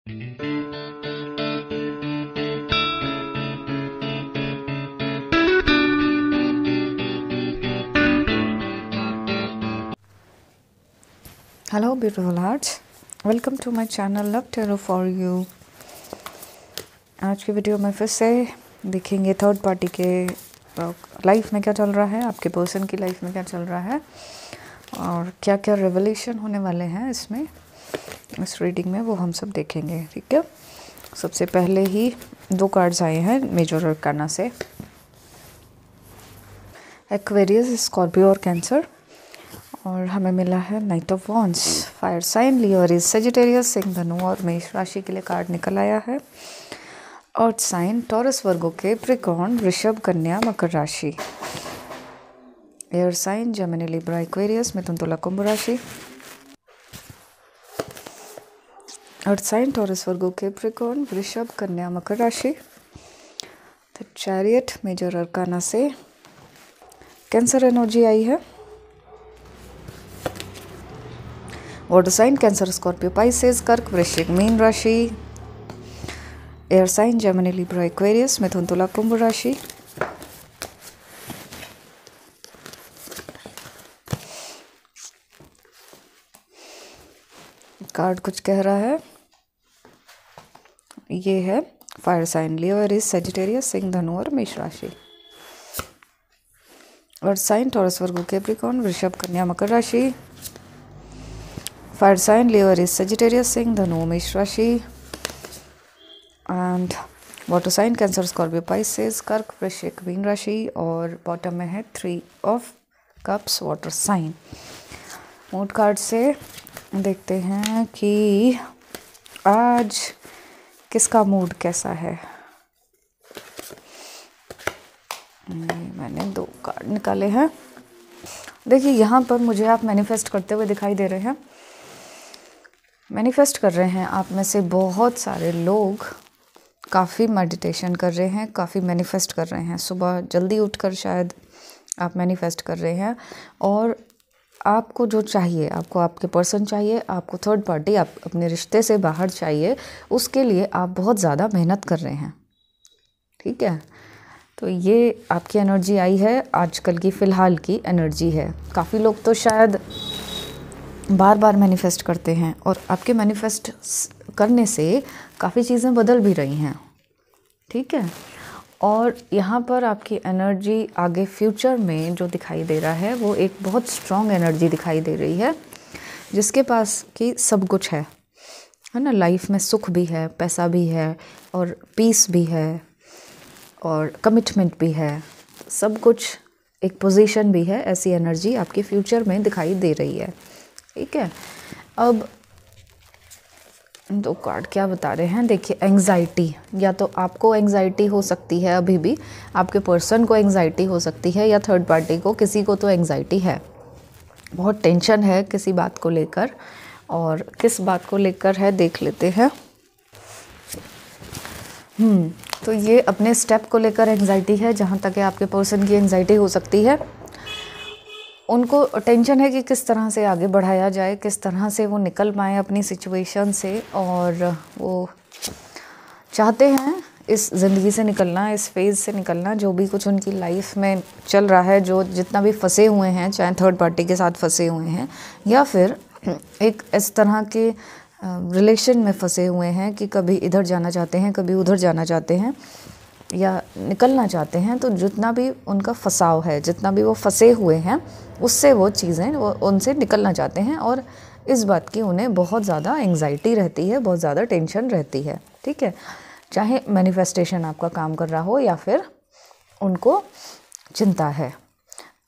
Hello beautiful hearts, welcome to my channel love tarot for you. आज की video में फिर से देखेंगे थर्ड पार्टी के लाइफ में क्या चल रहा है, आपके पर्सन की लाइफ में क्या चल रहा है और क्या क्या रेवलेशन होने वाले हैं इसमें, इस रीडिंग में वो हम सब देखेंगे। ठीक है, सबसे पहले ही दो कार्ड्स आए हैं मेजर अरकाना से, एक्वेरियस, स्कॉर्पियो और कैंसर, और हमें मिला है knight of wands. Fire sign, Leo, Aries, Sagittarius, सिंह, धनु और मेष राशि के लिए कार्ड निकल आया है। Earth sign, Taurus, Virgo, Capricorn, वृषभ, कन्या, मकर राशि। Air sign, Gemini, Libra, Aquarius, मिथुन, तुला, कुंभ राशि। Earth sign, Taurus, Virgo, Capricorn, वृषभ, कन्या, मकर राशि। द चैरियट मेजर अरकाना से कैंसर एनर्जी आई है। Water sign, Cancer, Scorpio, Pisces, कर्क, वृश्चिक, मीन राशि। Air sign, Gemini, Libra, Aquarius, मिथुन, तुला, कुंभ राशि। कार्ड कुछ कह रहा है, ये है fire sign, Leo, Aries, Sagittarius, सिंह, धनु और मेष राशि। Earth sign, Taurus, Virgo, Capricorn, वृषभ, कन्या, मकर राशि। Fire sign, Leo, Aries, Sagittarius, सिंह, धनु, मेष राशि। And water sign, Cancer, Scorpio, Pisces, कर्क, वृश्चिक, मीन राशि। और बॉटम में है 3 of cups, water sign. Mood card से देखते हैं कि आज किसका मूड कैसा है। मैंने 2 कार्ड निकाले हैं। देखिए, यहाँ पर मुझे आप मैनिफेस्ट करते हुए दिखाई दे रहे हैं। मैनिफेस्ट कर रहे हैं आप में से बहुत सारे लोग, काफ़ी मेडिटेशन कर रहे हैं, काफ़ी मैनिफेस्ट कर रहे हैं। सुबह जल्दी उठकर शायद आप मैनिफेस्ट कर रहे हैं, और आपको जो चाहिए, आपको आपके पर्सन चाहिए, आपको थर्ड पार्टी, आप अपने रिश्ते से बाहर चाहिए, उसके लिए आप बहुत ज़्यादा मेहनत कर रहे हैं। ठीक है, तो ये आपकी एनर्जी आई है, आजकल की फ़िलहाल की एनर्जी है। काफ़ी लोग तो शायद बार बार मैनिफेस्ट करते हैं, और आपके मैनिफेस्ट करने से काफ़ी चीज़ें बदल भी रही हैं। ठीक है, और यहाँ पर आपकी एनर्जी आगे फ्यूचर में जो दिखाई दे रहा है, वो एक बहुत स्ट्रॉन्ग एनर्जी दिखाई दे रही है, जिसके पास कि सब कुछ है ना। लाइफ में सुख भी है, पैसा भी है, और पीस भी है, और कमिटमेंट भी है, सब कुछ, एक पोजीशन भी है। ऐसी एनर्जी आपके फ्यूचर में दिखाई दे रही है। ठीक है, अब 2 कार्ड क्या बता रहे हैं, देखिए। एंग्जाइटी, या तो आपको एंग्जाइटी हो सकती है, अभी भी आपके पर्सन को एंग्जाइटी हो सकती है, या थर्ड पार्टी को, किसी को तो एंग्जाइटी है, बहुत टेंशन है किसी बात को लेकर। और किस बात को लेकर है देख लेते हैं। तो ये अपने स्टेप को लेकर एंग्जाइटी है, जहाँ तक है आपके पर्सन की एंग्जाइटी हो सकती है। उनको टेंशन है कि किस तरह से आगे बढ़ाया जाए, किस तरह से वो निकल पाएँ अपनी सिचुएशन से, और वो चाहते हैं इस ज़िंदगी से निकलना, इस फेज़ से निकलना, जो भी कुछ उनकी लाइफ में चल रहा है, जो जितना भी फंसे हुए हैं, चाहे थर्ड पार्टी के साथ फंसे हुए हैं, या फिर एक इस तरह के रिलेशन में फंसे हुए हैं कि कभी इधर जाना चाहते हैं, कभी उधर जाना चाहते हैं, या निकलना चाहते हैं। तो जितना भी उनका फंसाव है, जितना भी वो फंसे हुए हैं, उससे वो चीज़ें, वो उनसे निकलना चाहते हैं, और इस बात की उन्हें बहुत ज़्यादा एंग्जाइटी रहती है, बहुत ज़्यादा टेंशन रहती है। ठीक है, चाहे मैनिफेस्टेशन आपका काम कर रहा हो, या फिर उनको चिंता है।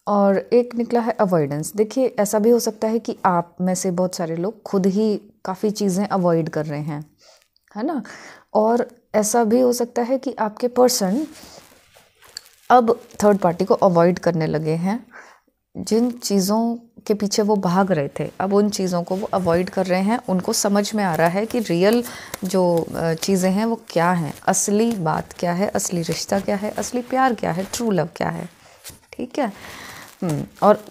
और एक निकला है अवॉइडेंस। देखिए, ऐसा भी हो सकता है कि आप में से बहुत सारे लोग खुद ही काफ़ी चीज़ें अवॉइड कर रहे हैं, है ना। और ऐसा भी हो सकता है कि आपके पर्सन अब थर्ड पार्टी को अवॉइड करने लगे हैं। जिन चीज़ों के पीछे वो भाग रहे थे, अब उन चीज़ों को वो अवॉइड कर रहे हैं। उनको समझ में आ रहा है कि रियल जो चीज़ें हैं वो क्या हैं, असली बात क्या है, असली रिश्ता क्या है, असली प्यार क्या है, ट्रू लव क्या है। ठीक है, और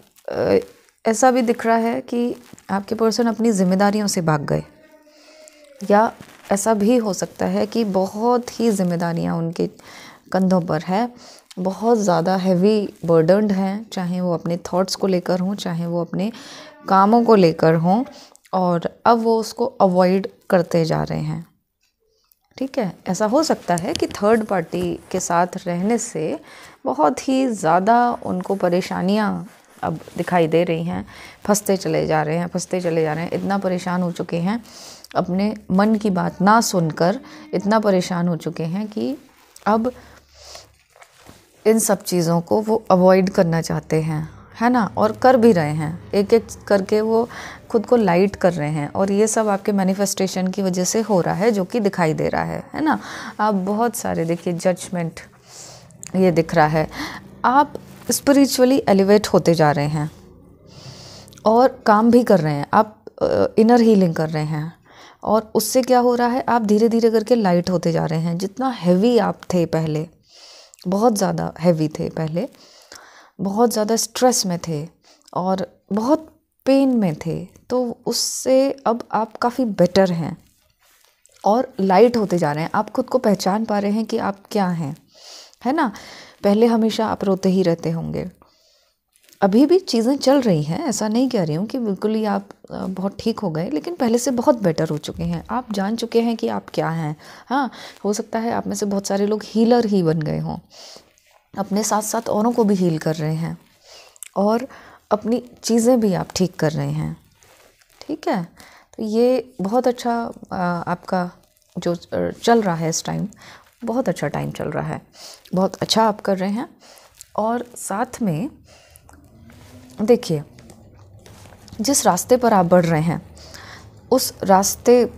ऐसा भी दिख रहा है कि आपके पर्सन अपनी जिम्मेदारियों से भाग गए, या ऐसा भी हो सकता है कि बहुत ही जिम्मेदारियां उनके कंधों पर है, बहुत ज़्यादा हैवी बर्डन्ड हैं, चाहे वो अपने थॉट्स को लेकर हों, चाहे वो अपने कामों को लेकर हों, और अब वो उसको अवॉइड करते जा रहे हैं। ठीक है, ऐसा हो सकता है कि थर्ड पार्टी के साथ रहने से बहुत ही ज़्यादा उनको परेशानियां अब दिखाई दे रही हैं, फंसते चले जा रहे हैं, इतना परेशान हो चुके हैं, अपने मन की बात ना सुनकर इतना परेशान हो चुके हैं कि अब इन सब चीज़ों को वो अवॉइड करना चाहते हैं, है ना, और कर भी रहे हैं, एक एक करके वो खुद को लाइट कर रहे हैं। और ये सब आपके मैनिफेस्टेशन की वजह से हो रहा है, जो कि दिखाई दे रहा है ना। आप बहुत सारे देखिए जजमेंट ये दिख रहा है, आप स्पिरिचुअली एलिवेट होते जा रहे हैं और काम भी कर रहे हैं, आप इनर हीलिंग कर रहे हैं, और उससे क्या हो रहा है, आप धीरे धीरे करके लाइट होते जा रहे हैं। जितना हैवी आप थे पहले, बहुत ज़्यादा हैवी थे पहले, बहुत ज़्यादा स्ट्रेस में थे और बहुत पेन में थे, तो उससे अब आप काफ़ी बेटर हैं और लाइट होते जा रहे हैं। आप खुद को पहचान पा रहे हैं कि आप क्या हैं, है ना। पहले हमेशा आप रोते ही रहते होंगे, अभी भी चीज़ें चल रही हैं, ऐसा नहीं कह रही हूँ कि बिल्कुल ही आप बहुत ठीक हो गए, लेकिन पहले से बहुत बेटर हो चुके हैं। आप जान चुके हैं कि आप क्या हैं। हाँ, हो सकता है आप में से बहुत सारे लोग हीलर ही बन गए हों, अपने साथ साथ औरों को भी हील कर रहे हैं और अपनी चीज़ें भी आप ठीक कर रहे हैं। ठीक है, तो ये बहुत अच्छा आपका जो चल रहा है इस टाइम, बहुत अच्छा टाइम चल रहा है, बहुत अच्छा आप कर रहे हैं। और साथ में देखिए, जिस रास्ते पर आप बढ़ रहे हैं उस रास्ते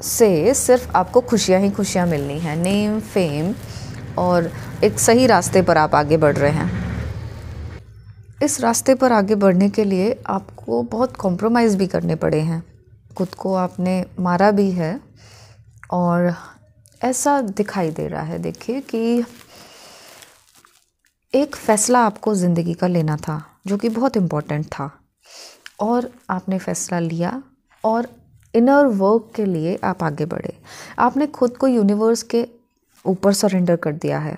से सिर्फ आपको खुशियाँ ही खुशियाँ मिलनी है, नेम, फेम, और एक सही रास्ते पर आप आगे बढ़ रहे हैं। इस रास्ते पर आगे बढ़ने के लिए आपको बहुत कॉम्प्रोमाइज़ भी करने पड़े हैं, खुद को आपने मारा भी है, और ऐसा दिखाई दे रहा है देखिए कि एक फ़ैसला आपको ज़िंदगी का लेना था जो कि बहुत इम्पोर्टेंट था, और आपने फ़ैसला लिया और इनर वर्क के लिए आप आगे बढ़े। आपने खुद को यूनिवर्स के ऊपर सरेंडर कर दिया है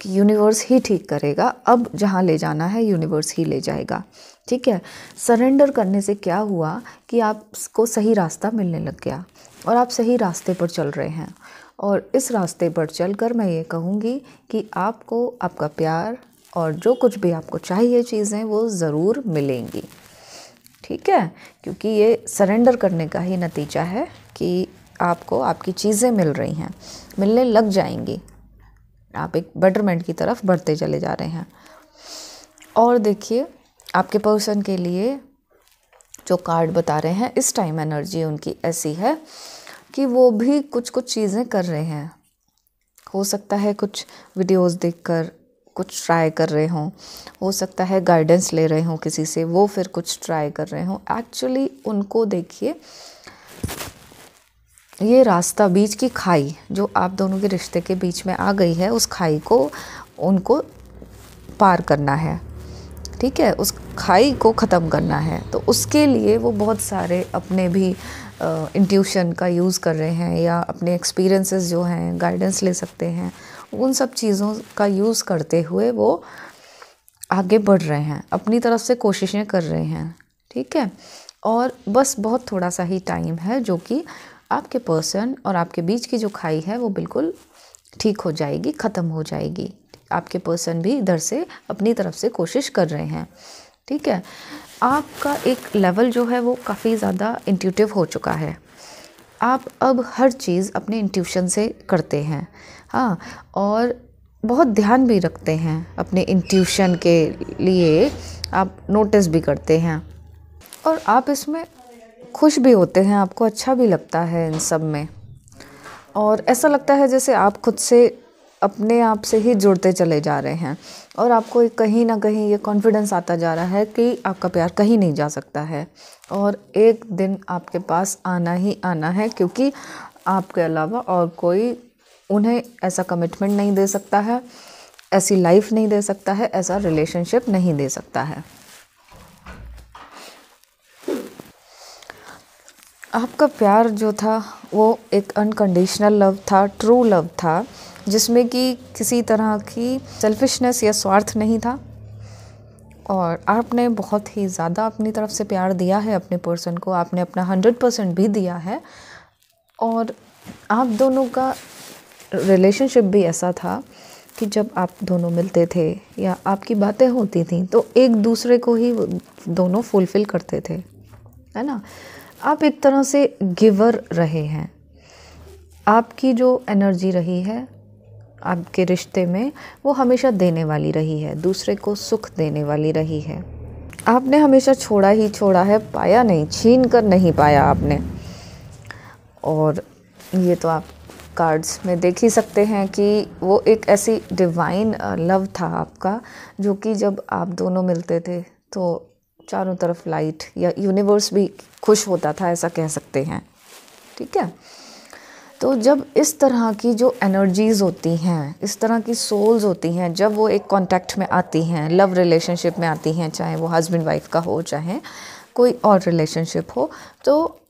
कि यूनिवर्स ही ठीक करेगा, अब जहाँ ले जाना है यूनिवर्स ही ले जाएगा। ठीक है, सरेंडर करने से क्या हुआ कि आपको सही रास्ता मिलने लग गया और आप सही रास्ते पर चल रहे हैं। और इस रास्ते पर चलकर मैं ये कहूँगी कि आपको आपका प्यार और जो कुछ भी आपको चाहिए चीज़ें वो ज़रूर मिलेंगी। ठीक है, क्योंकि ये सरेंडर करने का ही नतीजा है कि आपको आपकी चीज़ें मिल रही हैं, मिलने लग जाएंगी, आप एक बेटरमेंट की तरफ बढ़ते चले जा रहे हैं। और देखिए, आपके पर्सन के लिए जो कार्ड बता रहे हैं, इस टाइम एनर्जी उनकी ऐसी है कि वो भी कुछ कुछ चीज़ें कर रहे हैं। हो सकता है कुछ वीडियोस देखकर कुछ ट्राई कर रहे हों, हो सकता है गाइडेंस ले रहे हों किसी से, वो फिर कुछ ट्राई कर रहे हों। एक्चुअली उनको देखिए, ये रास्ता, बीच की खाई जो आप दोनों के रिश्ते के बीच में आ गई है, उस खाई को उनको पार करना है। ठीक है, उस खाई को ख़त्म करना है, तो उसके लिए वो बहुत सारे अपने भी इंट्यूशन का यूज़ कर रहे हैं, या अपने एक्सपीरियंसेस जो हैं, गाइडेंस ले सकते हैं, उन सब चीज़ों का यूज़ करते हुए वो आगे बढ़ रहे हैं, अपनी तरफ से कोशिशें कर रहे हैं। ठीक है, और बस बहुत थोड़ा सा ही टाइम है जो कि आपके पर्सन और आपके बीच की जो खाई है वो बिल्कुल ठीक हो जाएगी, ख़त्म हो जाएगी। आपके पर्सन भी इधर से अपनी तरफ से कोशिश कर रहे हैं। ठीक है, आपका एक लेवल जो है वो काफ़ी ज़्यादा इंट्यूटिव हो चुका है, आप अब हर चीज़ अपने इंट्यूशन से करते हैं। हाँ, और बहुत ध्यान भी रखते हैं अपने इंट्यूशन के लिए, आप नोटिस भी करते हैं और आप इसमें खुश भी होते हैं, आपको अच्छा भी लगता है इन सब में, और ऐसा लगता है जैसे आप खुद से अपने आप से ही जुड़ते चले जा रहे हैं, और आपको कहीं ना कहीं ये कॉन्फिडेंस आता जा रहा है कि आपका प्यार कहीं नहीं जा सकता है, और एक दिन आपके पास आना ही आना है, क्योंकि आपके अलावा और कोई उन्हें ऐसा कमिटमेंट नहीं दे सकता है, ऐसी लाइफ नहीं दे सकता है, ऐसा रिलेशनशिप नहीं दे सकता है। आपका प्यार जो था वो एक अनकंडीशनल लव था, ट्रू लव था, जिसमें कि किसी तरह की सेल्फिशनेस या स्वार्थ नहीं था। और आपने बहुत ही ज़्यादा अपनी तरफ से प्यार दिया है अपने पर्सन को, आपने अपना 100% भी दिया है। और आप दोनों का रिलेशनशिप भी ऐसा था कि जब आप दोनों मिलते थे या आपकी बातें होती थी तो एक दूसरे को ही दोनों फुलफ़िल करते थे, है ना। आप एक तरह से गिवर रहे हैं। आपकी जो एनर्जी रही है आपके रिश्ते में वो हमेशा देने वाली रही है, दूसरे को सुख देने वाली रही है। आपने हमेशा छोड़ा ही छोड़ा है, पाया नहीं, छीन कर नहीं पाया आपने। और ये तो आप कार्ड्स में देख ही सकते हैं कि वो एक ऐसी डिवाइन लव था आपका, जो कि जब आप दोनों मिलते थे तो चारों तरफ लाइट या यूनिवर्स भी खुश होता था, ऐसा कह सकते हैं। ठीक है, तो जब इस तरह की जो एनर्जीज़ होती हैं, इस तरह की सोल्स होती हैं, जब वो एक कांटेक्ट में आती हैं, लव रिलेशनशिप में आती हैं, चाहे वो हस्बैंड वाइफ का हो, चाहे कोई और रिलेशनशिप हो, तो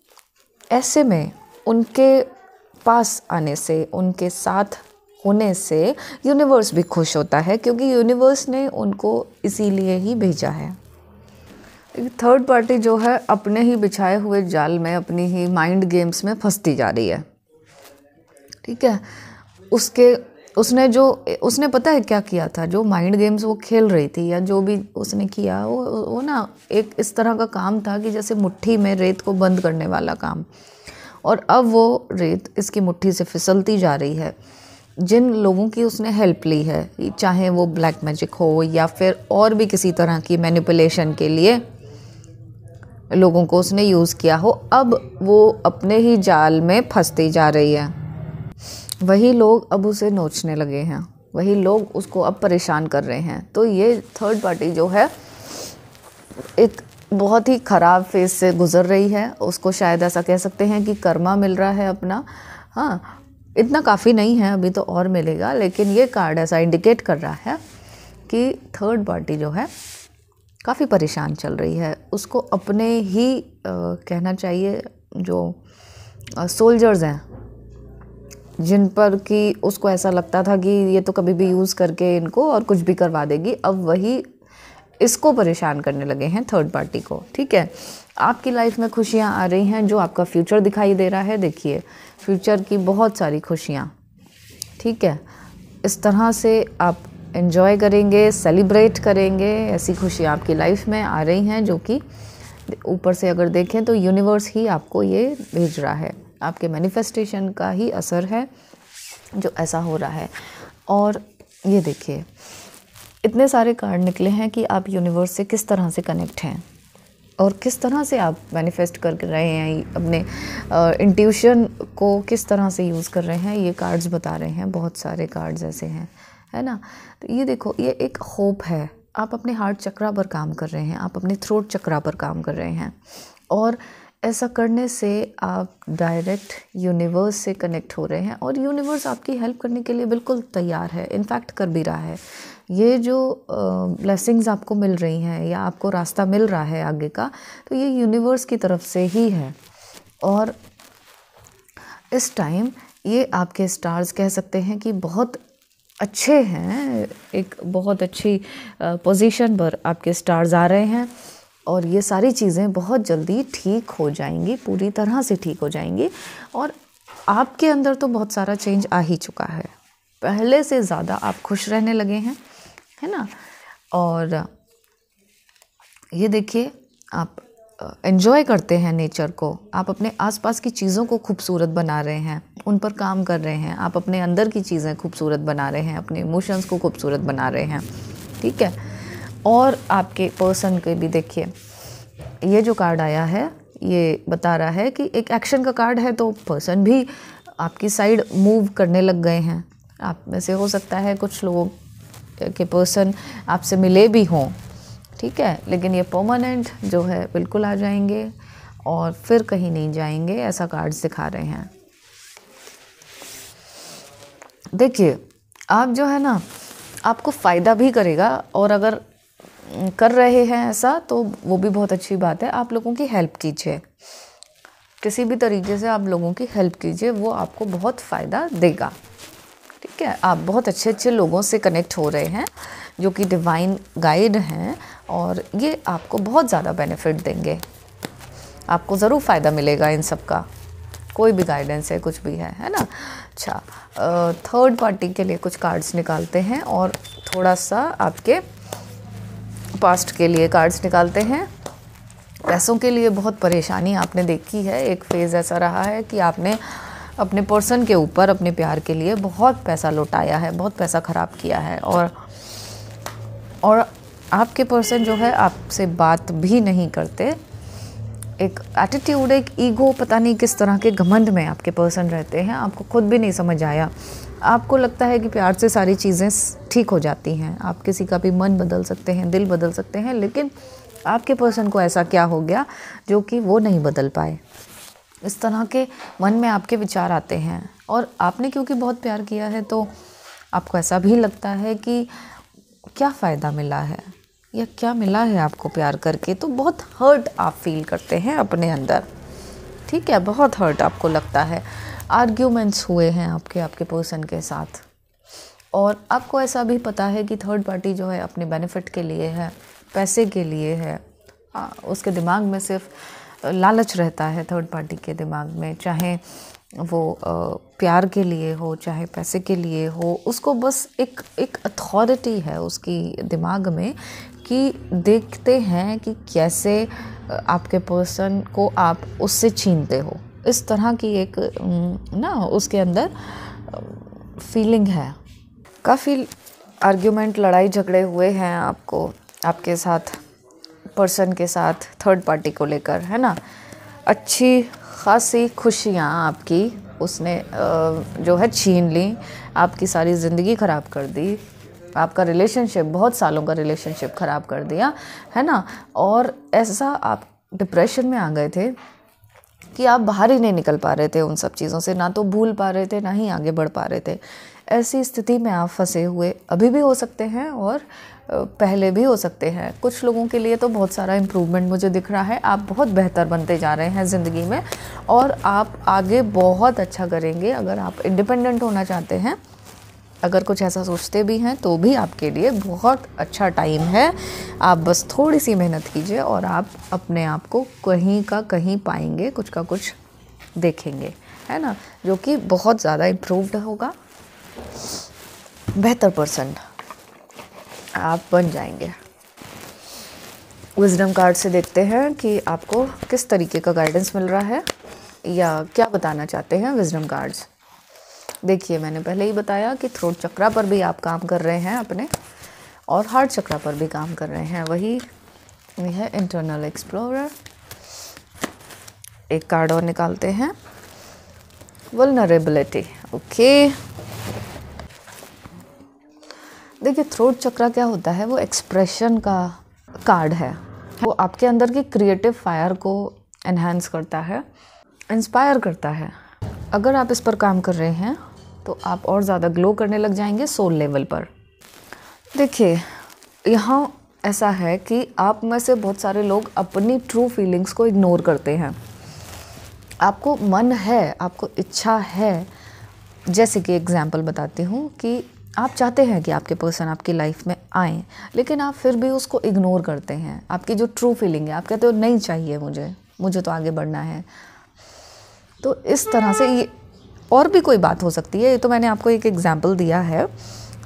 ऐसे में उनके पास आने से, उनके साथ होने से यूनिवर्स भी खुश होता है, क्योंकि यूनिवर्स ने उनको इसीलिए ही भेजा है। थर्ड पार्टी जो है अपने ही बिछाए हुए जाल में, अपनी ही माइंड गेम्स में फंसती जा रही है। ठीक है, उसने पता है क्या किया था, जो माइंड गेम्स वो खेल रही थी या जो भी उसने किया वो ना एक इस तरह का काम था कि जैसे मुट्ठी में रेत को बंद करने वाला काम। और अब वो रेत इसकी मुट्ठी से फिसलती जा रही है। जिन लोगों की उसने हेल्प ली है, चाहे वो ब्लैक मैजिक हो या फिर और भी किसी तरह की मैनिपुलेशन के लिए लोगों को उसने यूज़ किया हो, अब वो अपने ही जाल में फंसती जा रही है। वही लोग अब उसे नोचने लगे हैं, वही लोग उसको अब परेशान कर रहे हैं। तो ये थर्ड पार्टी जो है एक बहुत ही ख़राब फेज से गुज़र रही है। उसको शायद ऐसा कह सकते हैं कि कर्मा मिल रहा है अपना। हाँ, इतना काफ़ी नहीं है, अभी तो और मिलेगा, लेकिन ये कार्ड ऐसा इंडिकेट कर रहा है कि थर्ड पार्टी जो है काफ़ी परेशान चल रही है। उसको अपने ही कहना चाहिए जो सोल्जर्स हैं, जिन पर कि उसको ऐसा लगता था कि ये तो कभी भी यूज़ करके इनको और कुछ भी करवा देगी, अब वही इसको परेशान करने लगे हैं थर्ड पार्टी को। ठीक है, आपकी लाइफ में खुशियाँ आ रही हैं, जो आपका फ्यूचर दिखाई दे रहा है। देखिए, फ्यूचर की बहुत सारी खुशियाँ। ठीक है, इस तरह से आप एंजॉय करेंगे, सेलिब्रेट करेंगे। ऐसी खुशियाँ आपकी लाइफ में आ रही हैं, जो कि ऊपर से अगर देखें तो यूनिवर्स ही आपको ये भेज रहा है, आपके मैनिफेस्टेशन का ही असर है जो ऐसा हो रहा है। और ये देखिए, इतने सारे कार्ड निकले हैं कि आप यूनिवर्स से किस तरह से कनेक्ट हैं और किस तरह से आप मैनिफेस्ट कर रहे हैं, अपने इंट्यूशन को किस तरह से यूज़ कर रहे हैं, ये कार्ड्स बता रहे हैं। बहुत सारे कार्ड्स ऐसे हैं, है ना। तो ये देखो, ये एक होप है। आप अपने हार्ट चक्रा पर काम कर रहे हैं, आप अपने थ्रोट चक्रा पर काम कर रहे हैं, और ऐसा करने से आप डायरेक्ट यूनिवर्स से कनेक्ट हो रहे हैं और यूनिवर्स आपकी हेल्प करने के लिए बिल्कुल तैयार है, इनफैक्ट कर भी रहा है। ये जो ब्लेसिंग्स आपको मिल रही हैं या आपको रास्ता मिल रहा है आगे का, तो ये यूनिवर्स की तरफ से ही है। और इस टाइम ये आपके स्टार्स कह सकते हैं कि बहुत अच्छे हैं, एक बहुत अच्छी पोजीशन पर आपके स्टार्स आ रहे हैं, और ये सारी चीज़ें बहुत जल्दी ठीक हो जाएंगी, पूरी तरह से ठीक हो जाएंगी। और आपके अंदर तो बहुत सारा चेंज आ ही चुका है, पहले से ज़्यादा आप खुश रहने लगे हैं, है ना। और ये देखिए, आप एंजॉय करते हैं नेचर को, आप अपने आसपास की चीज़ों को खूबसूरत बना रहे हैं, उन पर काम कर रहे हैं, आप अपने अंदर की चीज़ें खूबसूरत बना रहे हैं, अपने इमोशंस को खूबसूरत बना रहे हैं। ठीक है, और आपके पर्सन के भी देखिए, ये जो कार्ड आया है ये बता रहा है कि एक एक्शन का कार्ड है, तो पर्सन भी आपकी साइड मूव करने लग गए हैं। आप में से हो सकता है कुछ लोगों के पर्सन आपसे मिले भी हों, ठीक है, लेकिन ये परमानेंट जो है बिल्कुल आ जाएंगे और फिर कहीं नहीं जाएंगे, ऐसा कार्ड्स दिखा रहे हैं। देखिए, आप जो है ना, आपको फ़ायदा भी करेगा, और अगर कर रहे हैं ऐसा तो वो भी बहुत अच्छी बात है। आप लोगों की हेल्प कीजिए, किसी भी तरीके से आप लोगों की हेल्प कीजिए, वो आपको बहुत फ़ायदा देगा। ठीक है, आप बहुत अच्छे अच्छे लोगों से कनेक्ट हो रहे हैं जो कि डिवाइन गाइड हैं, और ये आपको बहुत ज़्यादा बेनिफिट देंगे। आपको ज़रूर फ़ायदा मिलेगा इन सब का, कोई भी गाइडेंस है, कुछ भी है ना। अच्छा, थर्ड पार्टी के लिए कुछ कार्ड्स निकालते हैं और थोड़ा सा आपके पास्ट के लिए कार्ड्स निकालते हैं। पैसों के लिए बहुत परेशानी आपने देखी है, एक फेज़ ऐसा रहा है कि आपने अपने पर्सन के ऊपर अपने प्यार के लिए बहुत पैसा लुटाया है, बहुत पैसा ख़राब किया है, और आपके पर्सन जो है आपसे बात भी नहीं करते। एक एटीट्यूड, एक ईगो, पता नहीं किस तरह के घमंड में आपके पर्सन रहते हैं, आपको खुद भी नहीं समझ आया। आपको लगता है कि प्यार से सारी चीज़ें ठीक हो जाती हैं, आप किसी का भी मन बदल सकते हैं, दिल बदल सकते हैं, लेकिन आपके पर्सन को ऐसा क्या हो गया जो कि वो नहीं बदल पाए। इस तरह के मन में आपके विचार आते हैं, और आपने क्योंकि बहुत प्यार किया है तो आपको ऐसा भी लगता है कि क्या फ़ायदा मिला है या क्या मिला है आपको प्यार करके, तो बहुत हर्ट आप फील करते हैं अपने अंदर। ठीक है, बहुत हर्ट आपको लगता है। आर्ग्यूमेंट्स हुए हैं आपके पर्सन के साथ, और आपको ऐसा भी पता है कि थर्ड पार्टी जो है अपने बेनिफिट के लिए है, पैसे के लिए है। उसके दिमाग में सिर्फ लालच रहता है, थर्ड पार्टी के दिमाग में, चाहे वो प्यार के लिए हो चाहे पैसे के लिए हो, उसको बस एक अथॉरिटी है उसकी दिमाग में कि देखते हैं कि कैसे आपके पर्सन को आप उससे छीनते हो। इस तरह की एक ना उसके अंदर फीलिंग है। काफ़ी आर्ग्यूमेंट, लड़ाई झगड़े हुए हैं आपके साथ, पर्सन के साथ, थर्ड पार्टी को लेकर, है ना। अच्छी खासी खुशियाँ आपकी उसने जो है छीन ली, आपकी सारी ज़िंदगी ख़राब कर दी, आपका रिलेशनशिप, बहुत सालों का रिलेशनशिप ख़राब कर दिया, है ना। और ऐसा आप डिप्रेशन में आ गए थे कि आप बाहर ही नहीं निकल पा रहे थे उन सब चीज़ों से, ना तो भूल पा रहे थे ना ही आगे बढ़ पा रहे थे। ऐसी स्थिति में आप फंसे हुए अभी भी हो सकते हैं और पहले भी हो सकते हैं। कुछ लोगों के लिए तो बहुत सारा इम्प्रूवमेंट मुझे दिख रहा है, आप बहुत बेहतर बनते जा रहे हैं ज़िंदगी में, और आप आगे बहुत अच्छा करेंगे। अगर आप इंडिपेंडेंट होना चाहते हैं, अगर कुछ ऐसा सोचते भी हैं, तो भी आपके लिए बहुत अच्छा टाइम है। आप बस थोड़ी सी मेहनत कीजिए और आप अपने आप को कहीं का कहीं पाएंगे, कुछ का कुछ देखेंगे, है ना, जो कि बहुत ज़्यादा इम्प्रूव्ड होगा। बेहतर पर्सन आप बन जाएंगे। विजडम कार्ड से देखते हैं कि आपको किस तरीके का गाइडेंस मिल रहा है या क्या बताना चाहते हैं विजडम कार्ड्स। देखिए, मैंने पहले ही बताया कि थ्रोट चक्रा पर भी आप काम कर रहे हैं अपने, और हार्ट चक्रा पर भी काम कर रहे हैं। वही है इंटरनल एक्सप्लोरर। एक कार्ड और निकालते हैं, वल्नरेबिलिटी। ओके, देखिए, थ्रोट चक्रा क्या होता है, वो एक्सप्रेशन का कार्ड है। वो आपके अंदर की क्रिएटिव फायर को एनहांस करता है, इंस्पायर करता है। अगर आप इस पर काम कर रहे हैं तो आप और ज़्यादा ग्लो करने लग जाएंगे सोल लेवल पर। देखिए, यहाँ ऐसा है कि आप में से बहुत सारे लोग अपनी ट्रू फीलिंग्स को इग्नोर करते हैं। आपको मन है, आपको इच्छा है, जैसे कि एग्जांपल बताती हूँ कि आप चाहते हैं कि आपके पर्सन आपकी लाइफ में आए, लेकिन आप फिर भी उसको इग्नोर करते हैं। आपकी जो ट्रू फीलिंग है, आप कहते हो नहीं चाहिए मुझे तो आगे बढ़ना है। तो इस तरह से ये और भी कोई बात हो सकती है, ये तो मैंने आपको एक एग्जांपल दिया है।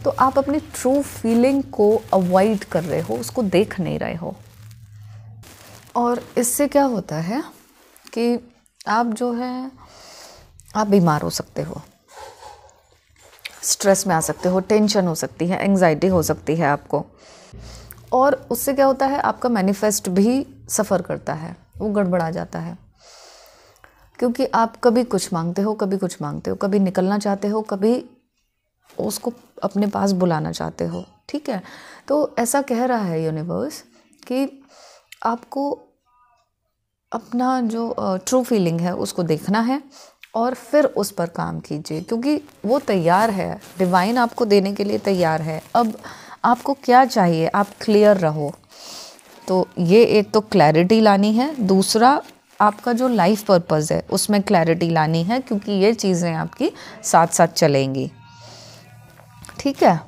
तो आप अपनी ट्रू फीलिंग को अवॉइड कर रहे हो, उसको देख नहीं रहे हो, और इससे क्या होता है कि आप जो है आप बीमार हो सकते हो, स्ट्रेस में आ सकते हो, टेंशन हो सकती है, एंग्जाइटी हो सकती है आपको, और उससे क्या होता है आपका मैनिफेस्ट भी सफ़र करता है, वो गड़बड़ा जाता है। क्योंकि आप कभी कुछ मांगते हो, कभी कुछ मांगते हो, कभी निकलना चाहते हो, कभी उसको अपने पास बुलाना चाहते हो। ठीक है, तो ऐसा कह रहा है यूनिवर्स कि आपको अपना जो ट्रू फीलिंग है उसको देखना है और फिर उस पर काम कीजिए, क्योंकि वो तैयार है, डिवाइन आपको देने के लिए तैयार है। अब आपको क्या चाहिए, आप क्लियर रहो। तो ये एक तो क्लैरिटी लानी है, दूसरा आपका जो लाइफ पर्पस है उसमें क्लैरिटी लानी है, क्योंकि ये चीज़ें आपकी साथ साथ चलेंगी। ठीक है,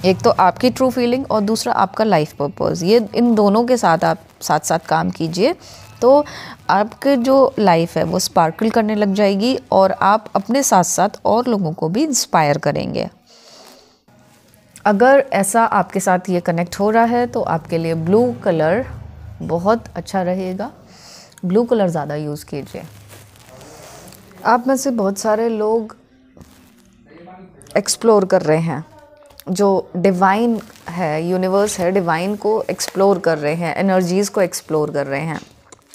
एक तो आपकी ट्रू फीलिंग और दूसरा आपका लाइफ पर्पस, ये इन दोनों के साथ आप साथ साथ काम कीजिए तो आपके जो लाइफ है वो स्पार्कल करने लग जाएगी और आप अपने साथ साथ और लोगों को भी इंस्पायर करेंगे। अगर ऐसा आपके साथ ये कनेक्ट हो रहा है तो आपके लिए ब्लू कलर बहुत अच्छा रहेगा। ब्लू कलर ज़्यादा यूज़ कीजिए। आप में से बहुत सारे लोग एक्सप्लोर कर रहे हैं, जो डिवाइन है, यूनिवर्स है, डिवाइन को एक्सप्लोर कर रहे हैं, एनर्जीज़ को एक्सप्लोर कर रहे हैं,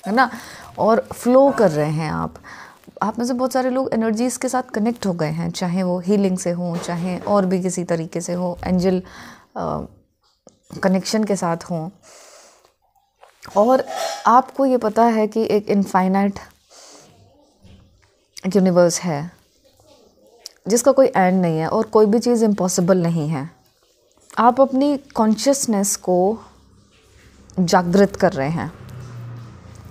है ना, और फ्लो कर रहे हैं। आप में से बहुत सारे लोग एनर्जीज़ के साथ कनेक्ट हो गए हैं, चाहे वो हीलिंग से हो, चाहे और भी किसी तरीके से हो, एंजल कनेक्शन के साथ हो, और आपको ये पता है कि एक इनफाइनाइट यूनिवर्स है जिसका कोई एंड नहीं है और कोई भी चीज़ इम्पॉसिबल नहीं है। आप अपनी कॉन्शियसनेस को जागृत कर रहे हैं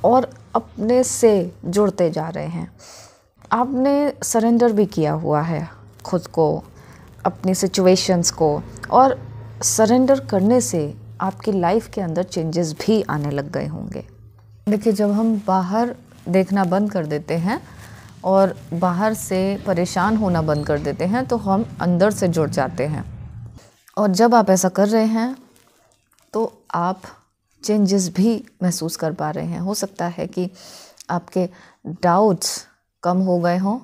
और अपने से जुड़ते जा रहे हैं। आपने सरेंडर भी किया हुआ है खुद को, अपनी सिचुएशंस को, और सरेंडर करने से आपकी लाइफ के अंदर चेंजेस भी आने लग गए होंगे। देखिए, जब हम बाहर देखना बंद कर देते हैं और बाहर से परेशान होना बंद कर देते हैं तो हम अंदर से जुड़ जाते हैं, और जब आप ऐसा कर रहे हैं तो आप चेंजेस भी महसूस कर पा रहे हैं। हो सकता है कि आपके डाउट्स कम हो गए हों,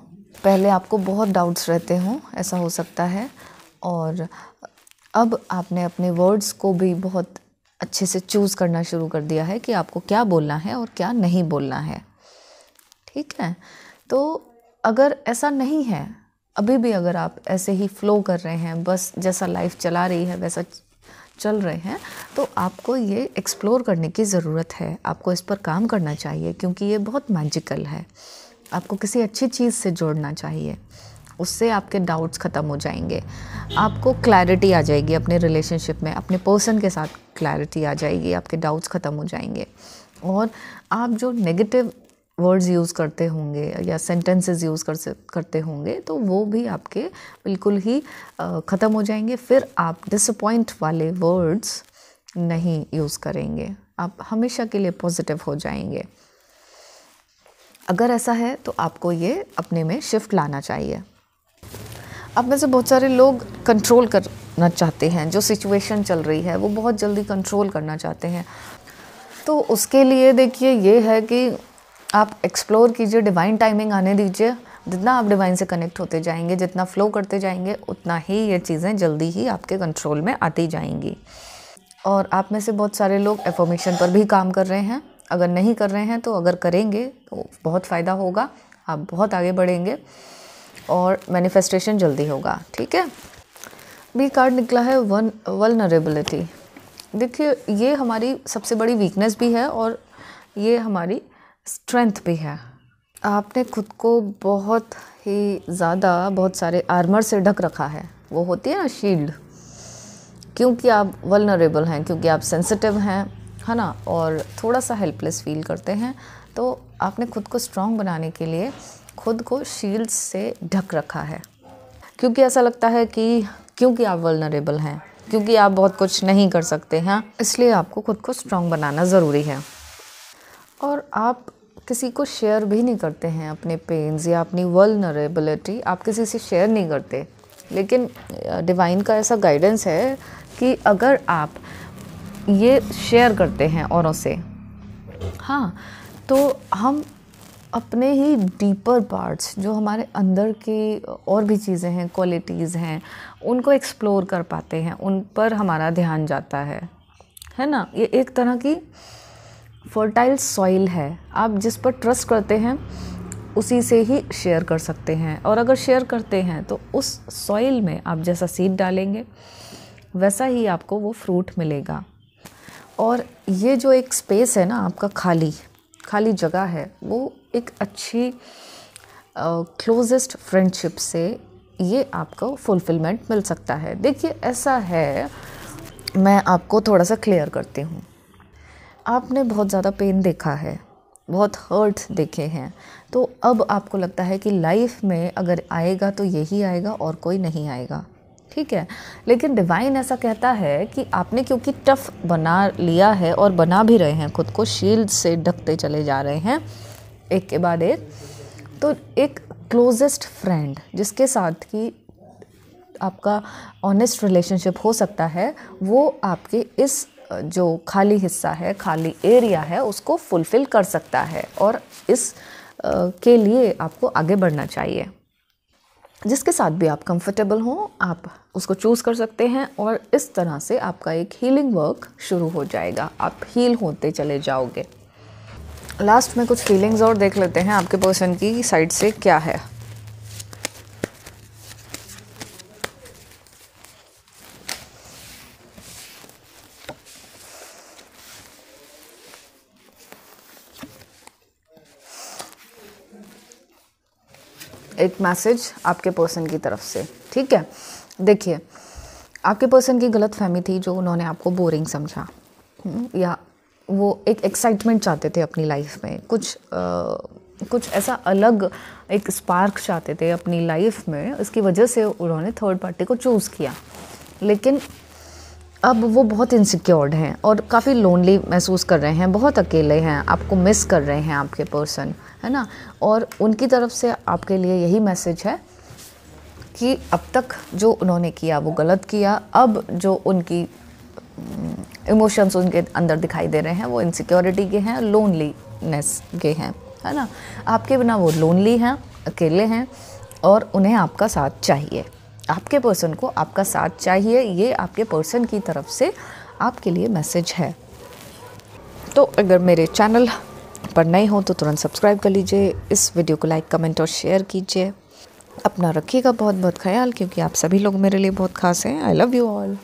पहले आपको बहुत डाउट्स रहते हों, ऐसा हो सकता है, और अब आपने अपने वर्ड्स को भी बहुत अच्छे से चूज़ करना शुरू कर दिया है कि आपको क्या बोलना है और क्या नहीं बोलना है। ठीक है, तो अगर ऐसा नहीं है, अभी भी अगर आप ऐसे ही फ्लो कर रहे हैं, बस जैसा लाइफ चला रही है वैसा चल रहे हैं, तो आपको ये एक्सप्लोर करने की ज़रूरत है। आपको इस पर काम करना चाहिए, क्योंकि ये बहुत मैजिकल है। आपको किसी अच्छी चीज़ से जोड़ना चाहिए, उससे आपके डाउट्स ख़त्म हो जाएंगे, आपको क्लैरिटी आ जाएगी अपने रिलेशनशिप में, अपने पर्सन के साथ क्लैरिटी आ जाएगी, आपके डाउट्स ख़त्म हो जाएंगे, और आप जो नेगेटिव वर्ड्स यूज़ करते होंगे या सेंटेंसेस यूज़ करते होंगे तो वो भी आपके बिल्कुल ही ख़त्म हो जाएंगे। फिर आप डिसअपॉइंट वाले वर्ड्स नहीं यूज़ करेंगे, आप हमेशा के लिए पॉजिटिव हो जाएंगे। अगर ऐसा है तो आपको ये अपने में शिफ्ट लाना चाहिए। अब में से बहुत सारे लोग कंट्रोल करना चाहते हैं, जो सिचुएशन चल रही है वो बहुत जल्दी कंट्रोल करना चाहते हैं। तो उसके लिए देखिए ये है कि आप एक्सप्लोर कीजिए, डिवाइन टाइमिंग आने दीजिए। जितना आप डिवाइन से कनेक्ट होते जाएंगे, जितना फ्लो करते जाएंगे, उतना ही ये चीज़ें जल्दी ही आपके कंट्रोल में आती जाएंगी। और आप में से बहुत सारे लोग एफर्मेशन पर भी काम कर रहे हैं। अगर नहीं कर रहे हैं तो अगर करेंगे तो बहुत फ़ायदा होगा, आप बहुत आगे बढ़ेंगे और मैनिफेस्टेशन जल्दी होगा। ठीक है, बी कार्ड निकला है वल्नरेबिलिटी। देखिए, ये हमारी सबसे बड़ी वीकनेस भी है और ये हमारी स्ट्रेंथ भी है। आपने खुद को बहुत ही ज़्यादा बहुत सारे आर्मर से ढक रखा है, वो होती है ना शील्ड, क्योंकि आप वल्नरेबल हैं, क्योंकि आप सेंसिटिव हैं, है ना, और थोड़ा सा हेल्पलेस फील करते हैं। तो आपने खुद को स्ट्रॉन्ग बनाने के लिए खुद को शील्ड से ढक रखा है, क्योंकि ऐसा लगता है कि क्योंकि आप वल्नरेबल हैं, क्योंकि आप बहुत कुछ नहीं कर सकते हैं, इसलिए आपको खुद को स्ट्रॉन्ग बनाना ज़रूरी है। और आप किसी को शेयर भी नहीं करते हैं अपने पेन्स या अपनी वल्नरेबिलिटी, आप किसी से शेयर नहीं करते। लेकिन डिवाइन का ऐसा गाइडेंस है कि अगर आप ये शेयर करते हैं औरों से, हाँ, तो हम अपने ही डीपर पार्ट्स, जो हमारे अंदर की और भी चीज़ें हैं, क्वालिटीज़ हैं, उनको एक्सप्लोर कर पाते हैं, उन पर हमारा ध्यान जाता है ना। ये एक तरह की फर्टाइल सॉइल है, आप जिस पर ट्रस्ट करते हैं उसी से ही शेयर कर सकते हैं। और अगर शेयर करते हैं तो उस सॉइल में आप जैसा सीड डालेंगे वैसा ही आपको वो फ्रूट मिलेगा। और ये जो एक स्पेस है ना आपका, खाली जगह है, वो एक अच्छी क्लोजेस्ट फ्रेंडशिप से ये आपको फुलफिलमेंट मिल सकता है। देखिए, ऐसा है, मैं आपको थोड़ा सा क्लियर करती हूँ। आपने बहुत ज़्यादा पेन देखा है, बहुत हर्ट देखे हैं, तो अब आपको लगता है कि लाइफ में अगर आएगा तो यही आएगा और कोई नहीं आएगा, ठीक है। लेकिन डिवाइन ऐसा कहता है कि आपने क्योंकि टफ बना लिया है और बना भी रहे हैं, खुद को शील्ड से ढकते चले जा रहे हैं एक के बाद एक, तो एक क्लोजेस्ट फ्रेंड जिसके साथ कि आपका ऑनेस्ट रिलेशनशिप हो सकता है, वो आपके इस जो खाली हिस्सा है, खाली एरिया है, उसको फुलफ़िल कर सकता है। और इस के लिए आपको आगे बढ़ना चाहिए। जिसके साथ भी आप कंफर्टेबल हों, आप उसको चूज़ कर सकते हैं और इस तरह से आपका एक हीलिंग वर्क शुरू हो जाएगा। आप हील होते चले जाओगे। लास्ट में कुछ फीलिंग्स और देख लेते हैं आपके पर्सन की साइड से क्या है। एक मैसेज आपके पर्सन की तरफ से, ठीक है। देखिए, आपके पर्सन की गलतफहमी थी जो उन्होंने आपको बोरिंग समझा, या वो एक एक्साइटमेंट चाहते थे अपनी लाइफ में, कुछ ऐसा अलग एक स्पार्क चाहते थे अपनी लाइफ में, इसकी वजह से उन्होंने थर्ड पार्टी को चूज़ किया। लेकिन अब वो बहुत इनसिक्योर्ड हैं और काफ़ी लोनली महसूस कर रहे हैं, बहुत अकेले हैं, आपको मिस कर रहे हैं आपके पर्सन, है ना। और उनकी तरफ से आपके लिए यही मैसेज है कि अब तक जो उन्होंने किया वो गलत किया। अब जो उनकी इमोशंस उनके अंदर दिखाई दे रहे हैं वो इनसिक्योरिटी के हैं, लोनलीनेस के हैं, है ना। आपके बिना वो लोनली हैं, अकेले हैं और उन्हें आपका साथ चाहिए। आपके पर्सन को आपका साथ चाहिए, ये आपके पर्सन की तरफ से आपके लिए मैसेज है। तो अगर मेरे चैनल पर नए हो तो तुरंत सब्सक्राइब कर लीजिए, इस वीडियो को लाइक, कमेंट और शेयर कीजिए। अपना रखिएगा बहुत बहुत ख्याल, क्योंकि आप सभी लोग मेरे लिए बहुत खास हैं। I love you all.